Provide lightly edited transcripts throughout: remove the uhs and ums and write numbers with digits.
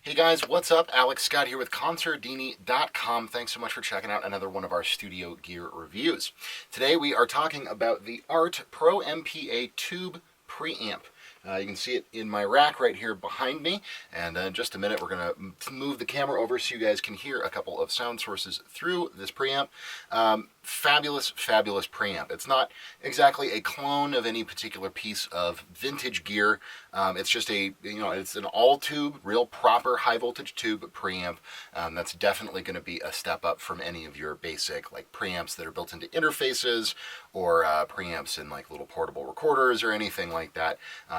Hey guys, what's up? Alex Scott here with Consordini.com. Thanks so much for checking out another one of our studio gear reviews. Today we are talking about the Art Pro MPA Tube Preamp. You can see it in my rack right here behind me, and in just a minute we're going to move the camera over so you guys can hear a couple of sound sources through this preamp. Fabulous preamp. It's not exactly a clone of any particular piece of vintage gear. It's just it's an all-tube, real proper high-voltage tube preamp. That's definitely going to be a step up from any of your basic like preamps that are built into interfaces or preamps in like little portable recorders or anything like that.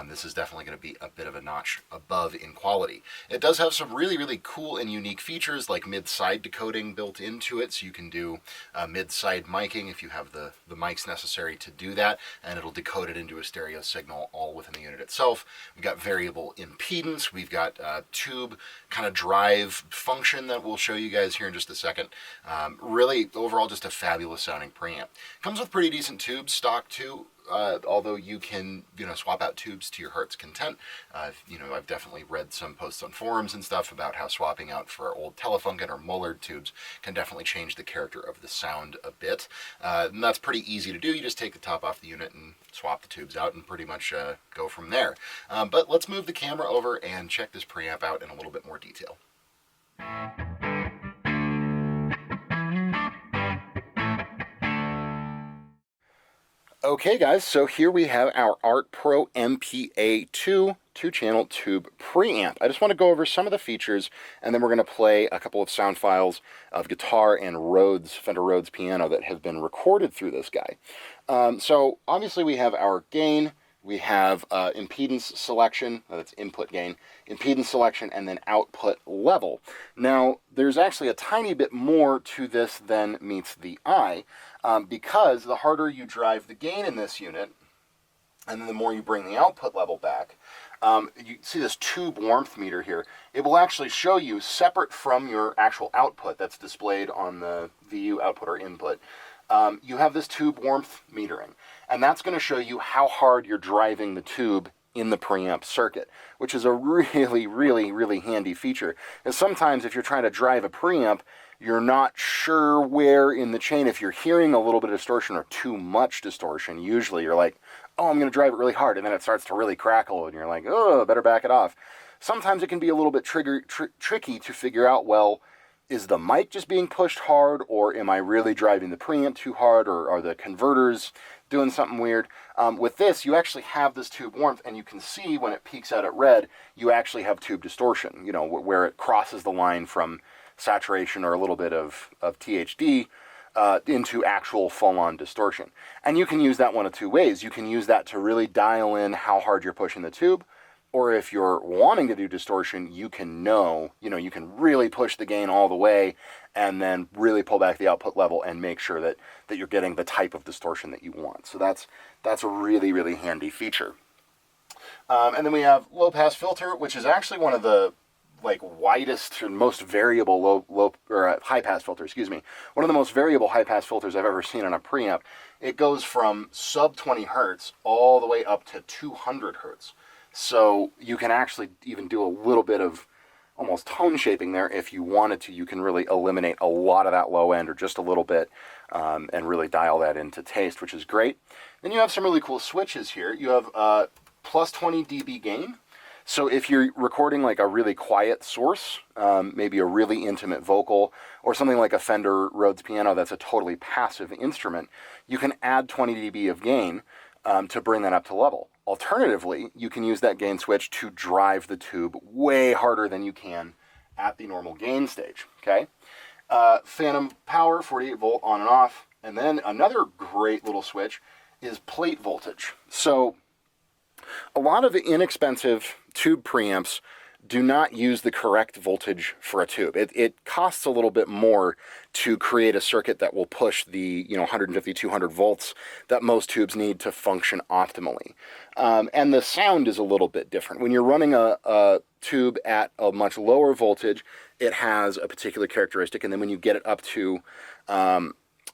This is definitely going to be a bit of a notch above in quality. It does have some really cool and unique features like mid-side decoding built into it, so you can do mid-side miking if you have the mics necessary to do that, and it'll decode it into a stereo signal all within the unit itself. We've got variable impedance, we've got tube kind of drive function that we'll show you guys here in just a second. Really, overall, just a fabulous sounding preamp. Comes with pretty decent tubes, stock too. Although you can, swap out tubes to your heart's content. I've definitely read some posts on forums and stuff about how swapping out for old Telefunken or Mullard tubes can definitely change the character of the sound a bit. And that's pretty easy to do. You just take the top off the unit and swap the tubes out and pretty much go from there. But let's move the camera over and check this preamp out in a little bit more detail. Okay guys, so here we have our Art Pro MPA II 2-channel tube preamp. I just want to go over some of the features, and then we're going to play a couple of sound files of guitar and Fender Rhodes piano that have been recorded through this guy. So obviously we have our gain, we have impedance selection, that's input gain, impedance selection, and then output level. Now, there's actually a tiny bit more to this than meets the eye, because the harder you drive the gain in this unit, and then the more you bring the output level back, you see this tube warmth meter here. It will actually show you, separate from your actual output that's displayed on the VU output or input, you have this tube warmth metering, and that's going to show you how hard you're driving the tube in the preamp circuit, which is a really handy feature. And sometimes if you're trying to drive a preamp, you're not sure where in the chain, if you're hearing a little bit of distortion or too much distortion, usually you're like, oh, I'm going to drive it really hard, and then it starts to really crackle, and you're like, oh, better back it off. Sometimes it can be a little bit tricky to figure out, well, is the mic just being pushed hard, or am I really driving the preamp too hard, or are the converters doing something weird? With this, you actually have this tube warmth, and you can see when it peaks out at red, you actually have tube distortion, where it crosses the line from saturation or a little bit of THD into actual full-on distortion. And you can use that one of two ways. You can use that to really dial in how hard you're pushing the tube, or if you're wanting to do distortion, you can you can really push the gain all the way and then really pull back the output level and make sure that you're getting the type of distortion that you want. So that's a really handy feature. And then we have low pass filter, which is actually one of the widest and most variable high pass filter, one of the most variable high pass filters I've ever seen on a preamp. It goes from sub 20 hertz all the way up to 200 hertz. So you can actually even do a little bit of almost tone shaping there if you wanted to. You can really eliminate a lot of that low end or just a little bit and really dial that into taste, which is great. Then you have some really cool switches here. You have plus 20 dB gain. So if you're recording like a really quiet source, maybe a really intimate vocal, or something like a Fender Rhodes piano that's a totally passive instrument, you can add 20 dB of gain to bring that up to level. Alternatively, you can use that gain switch to drive the tube way harder than you can at the normal gain stage, okay? Phantom power, 48 volt on and off. And then another great little switch is plate voltage. So a lot of inexpensive tube preamps do not use the correct voltage for a tube. It costs a little bit more to create a circuit that will push the 150, 200 volts that most tubes need to function optimally. And the sound is a little bit different. When you're running a tube at a much lower voltage, it has a particular characteristic, and then when you get it up to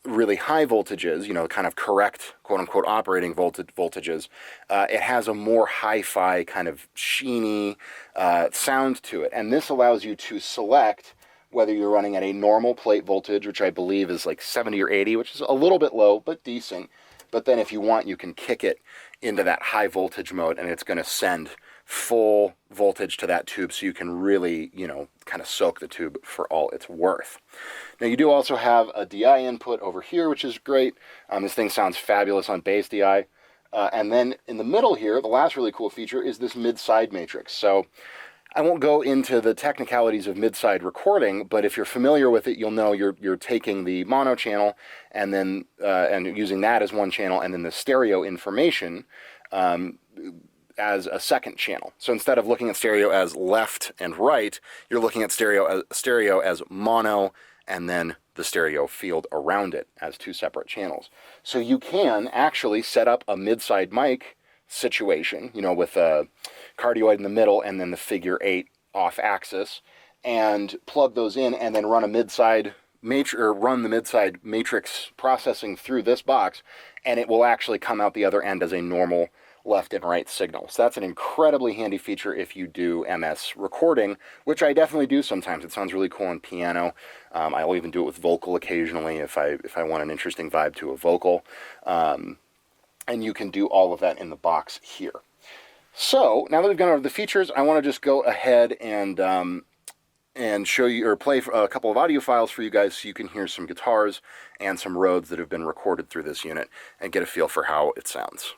really high voltages, you know, kind of correct quote-unquote operating voltages, it has a more hi-fi kind of sheeny sound to it. And this allows you to select whether you're running at a normal plate voltage, which I believe is like 70 or 80, which is a little bit low, but decent. But then if you want, you can kick it into that high voltage mode, and it's going to send full voltage to that tube, so you can really, you know, kind of soak the tube for all it's worth. Now you do also have a DI input over here, which is great. This thing sounds fabulous on bass DI. And then in the middle here, the last really cool feature is this mid-side matrix. So I won't go into the technicalities of mid-side recording, but if you're familiar with it, you'll know you're taking the mono channel and then and using that as one channel, and then the stereo information as a second channel. So instead of looking at stereo as left and right, you're looking at stereo as mono, and then the stereo field around it as two separate channels. So you can actually set up a mid-side mic situation, you know, with a cardioid in the middle and then the figure 8 off axis, and plug those in and then run a mid-side run the mid-side matrix processing through this box, and it will actually come out the other end as a normal left and right signal. So that's an incredibly handy feature if you do MS recording, which I definitely do sometimes. It sounds really cool on piano. I'll even do it with vocal occasionally if I want an interesting vibe to a vocal. And you can do all of that in the box here. So now that we've gone over the features, I want to just go ahead and show you, or play a couple of audio files for you guys so you can hear some guitars and some Rhodes that have been recorded through this unit and get a feel for how it sounds.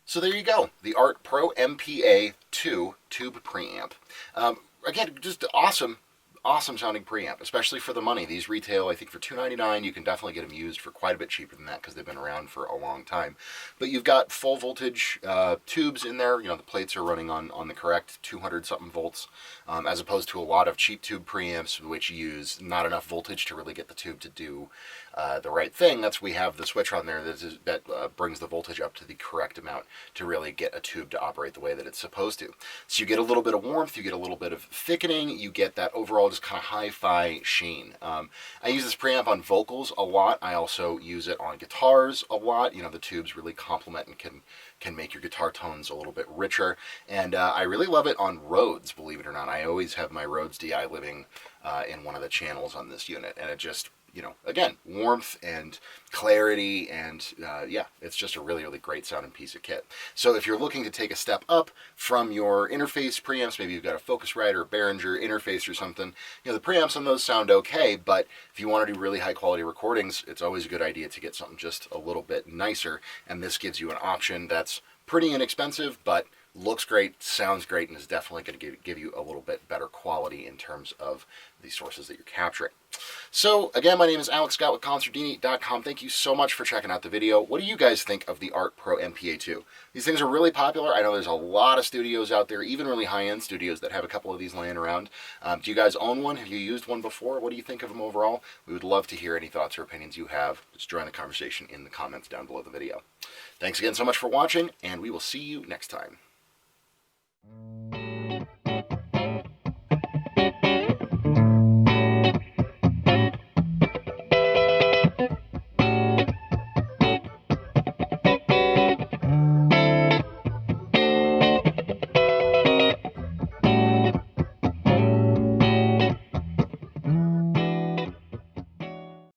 So there you go, the Art Pro MPA II Tube Preamp. Again, just awesome sounding preamp, especially for the money. These retail, I think, for $299. You can definitely get them used for quite a bit cheaper than that because they've been around for a long time. But you've got full voltage tubes in there. You know, the plates are running on the correct 200-something volts, as opposed to a lot of cheap tube preamps which use not enough voltage to really get the tube to do the right thing. We have the switch on there that brings the voltage up to the correct amount to really get a tube to operate the way that it's supposed to. So you get a little bit of warmth, you get a little bit of thickening, you get that overall just kind of hi-fi sheen. I use this preamp on vocals a lot. I also use it on guitars a lot. You know, the tubes really complement and can make your guitar tones a little bit richer. And I really love it on Rhodes, believe it or not. I always have my Rhodes DI living in one of the channels on this unit, and it just, you know, again, warmth and clarity, and yeah, it's just a really, really great sounding piece of kit. So if you're looking to take a step up from your interface preamps, maybe you've got a Focusrite or a Behringer interface or something, you know, the preamps on those sound okay, but if you want to do really high quality recordings, it's always a good idea to get something just a little bit nicer, and this gives you an option that's pretty inexpensive, but looks great, sounds great, and is definitely going to give you a little bit better quality in terms of the sources that you're capturing. So again, my name is Alex Scott with Consordini.com. Thank you so much for checking out the video. What do you guys think of the Art Pro MPA II? These things are really popular. I know there's a lot of studios out there, even really high-end studios, that have a couple of these laying around. Do you guys own one? Have you used one before? What do you think of them overall? We would love to hear any thoughts or opinions you have. Just join the conversation in the comments down below the video. Thanks again so much for watching, and we will see you next time.